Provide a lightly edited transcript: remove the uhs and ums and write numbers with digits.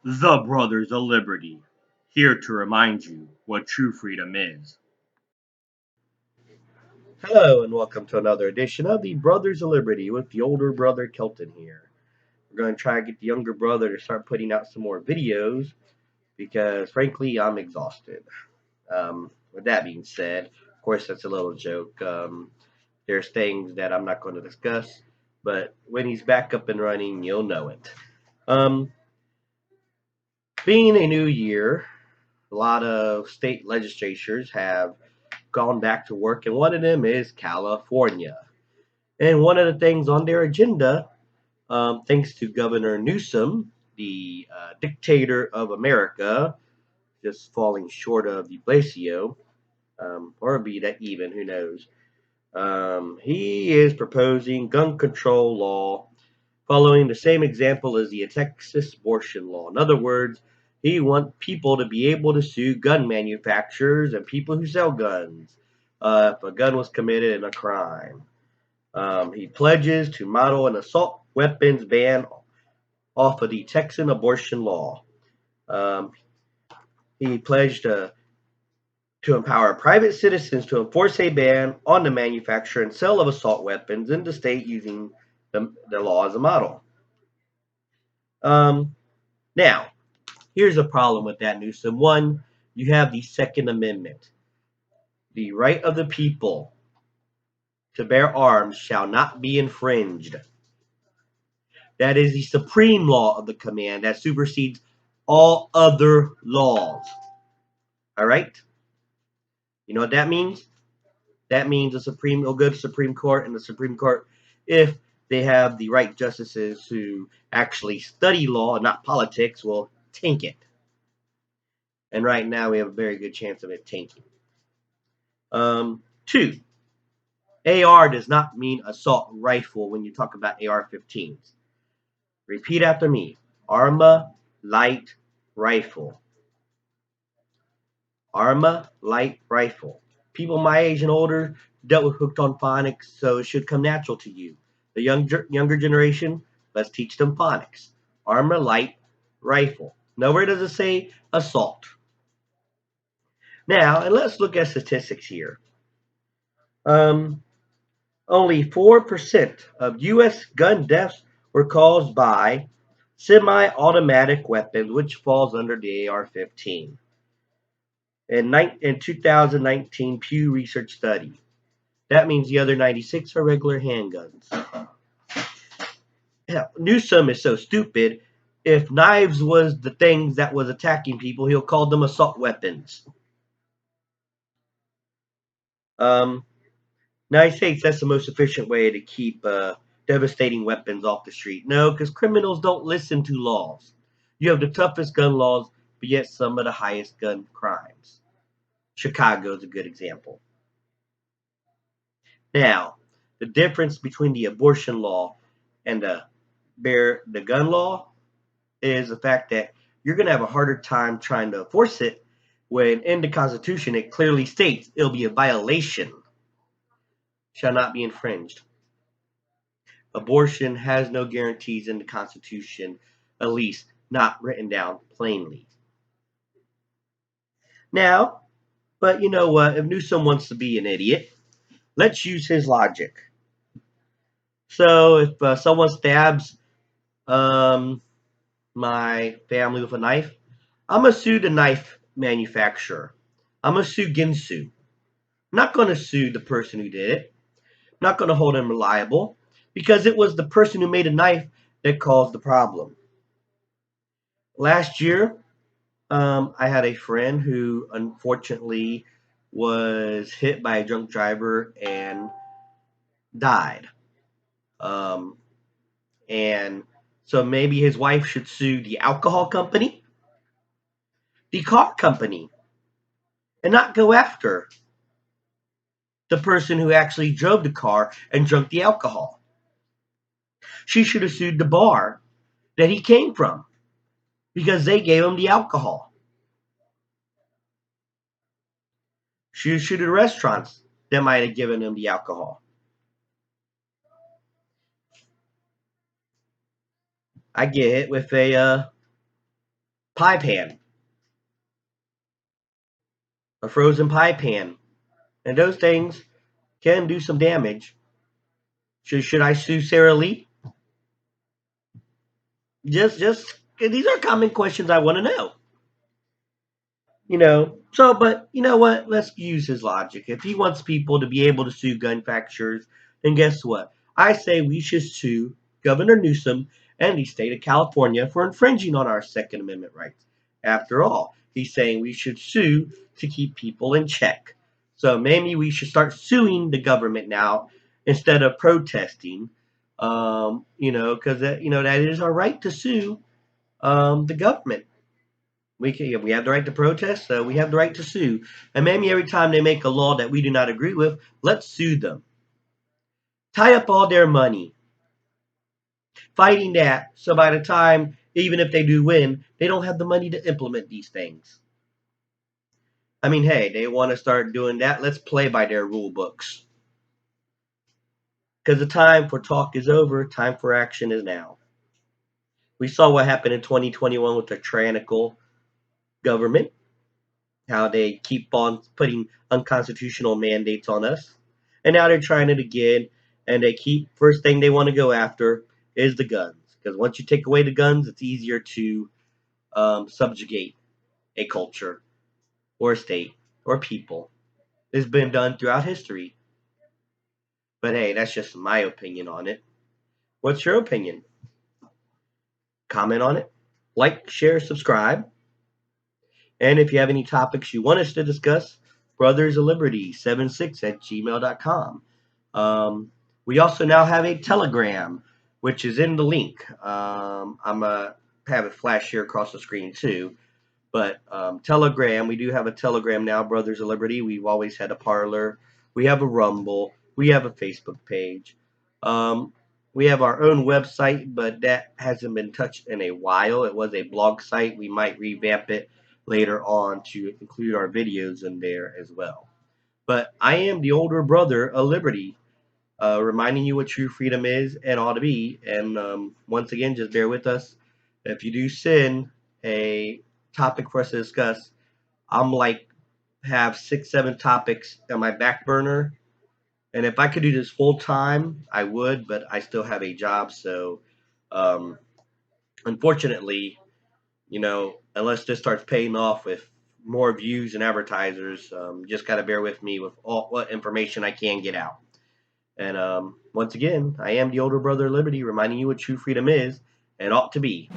The Brothers of Liberty, here to remind you what true freedom is. Hello and welcome to another edition of the Brothers of Liberty with the older brother Kelton here. We're going to try to get the younger brother to start putting out some more videos because, frankly, I'm exhausted. With that being said, of course, that's a little joke. There's things that I'm not going to discuss, but when he's back up and running, you'll know it. Um, Being a new year, a lot of state legislatures have gone back to work, and one of them is California. And one of the things on their agenda, thanks to Governor Newsom, the dictator of America, just falling short of de Blasio, or be that even, who knows. He is proposing gun control law following the same example as the Texas abortion law. In other words, he wants people to be able to sue gun manufacturers and people who sell guns if a gun was committed in a crime. He pledges to model an assault weapons ban off of the Texan abortion law. Um, he pledged to empower private citizens to enforce a ban on the manufacture and sale of assault weapons in the state using the law as a model. Um, Now, here's a problem with that, Newsom. One, you have the Second Amendment. The right of the people to bear arms shall not be infringed. That is the supreme law of the command that supersedes all other laws. All right? You know what that means? That means the Supreme will go to Supreme Court, and the Supreme Court, if they have the right justices who actually study law and not politics, will tank it. And right now we have a very good chance of it tanking. Two, AR does not mean assault rifle when you talk about AR-15s. Repeat after me. Arma light rifle. Arma light rifle. People my age and older dealt with hooked on phonics, so it should come natural to you. The younger generation, let's teach them phonics. Arma light rifle. Nowhere does it say assault. Now, and let's look at statistics here. Um, Only 4% of U.S. gun deaths were caused by semi-automatic weapons, which falls under the AR-15. In 2019 Pew Research study. That means the other 96 are regular handguns. Hell, Newsom is so stupid. If knives was the things that was attacking people, he'll call them assault weapons. Um, United States, that's the most efficient way to keep devastating weapons off the street. No, because criminals don't listen to laws. You have the toughest gun laws, but yet some of the highest gun crimes. Chicago is a good example. Now, the difference between the abortion law and the gun law is the fact that you're going to have a harder time trying to enforce it when in the Constitution it clearly states it'll be a violation, shall not be infringed. Abortion has no guarantees in the Constitution, at least not written down plainly. Now, but you know what? If Newsom wants to be an idiot, let's use his logic. So if someone stabs um, my family with a knife, I'm going to sue the knife manufacturer. I'm going to sue Ginsu. I'm not going to sue the person who did it. I'm not going to hold him liable because it was the person who made a knife that caused the problem. Last year, I had a friend who unfortunately was hit by a drunk driver and died. Um, and so maybe his wife should sue the alcohol company, the car company, and not go after the person who actually drove the car and drank the alcohol. She should have sued the bar that he came from because they gave him the alcohol. She should sue the restaurants that might have given him the alcohol. I get hit with a pie pan, a frozen pie pan, and those things can do some damage. Should I sue Sarah Lee? Just these are common questions I want to know. But you know what? Let's use his logic. If he wants people to be able to sue gun manufacturers, then guess what? I say we should sue Governor Newsom and the state of California for infringing on our Second Amendment rights. After all, he's saying we should sue to keep people in check. So maybe we should start suing the government now instead of protesting. Because that is our right to sue the government. We have the right to protest, so we have the right to sue. And maybe every time they make a law that we do not agree with, let's sue them. Tie up all their money fighting that, so by the time, even if they do win, they don't have the money to implement these things. I mean, hey, they want to start doing that. Let's play by their rule books. Because the time for talk is over, time for action is now. We saw what happened in 2021 with the tyrannical government, how they keep on putting unconstitutional mandates on us. And now they're trying it again, and first thing they want to go after is the guns. Because once you take away the guns, it's easier to subjugate a culture or a state or people. It's been done throughout history. But hey, that's just my opinion on it. What's your opinion? Comment on it. Like, share, subscribe. And if you have any topics you want us to discuss, Brothers of Liberty 76 at gmail.com. We also now have a Telegram, which is in the link. I'm going to have it flash here across the screen too. But Telegram, we do have a Telegram now, Brothers of Liberty. We've always had a Parler. We have a Rumble. We have a Facebook page. We have our own website, but that hasn't been touched in a while. It was a blog site. We might revamp it later on to include our videos in there as well. But I am the older brother of Liberty, reminding you what true freedom is and ought to be. And once again, just bear with us. If you do send a topic for us to discuss, I'm like have 6, 7 topics on my back burner. And if I could do this full time, I would, but I still have a job. So, um, unfortunately, unless this starts paying off with more views and advertisers, just got to bear with me with all what information I can get out. And once again, I am the older brother of Liberty, reminding you what true freedom is and ought to be.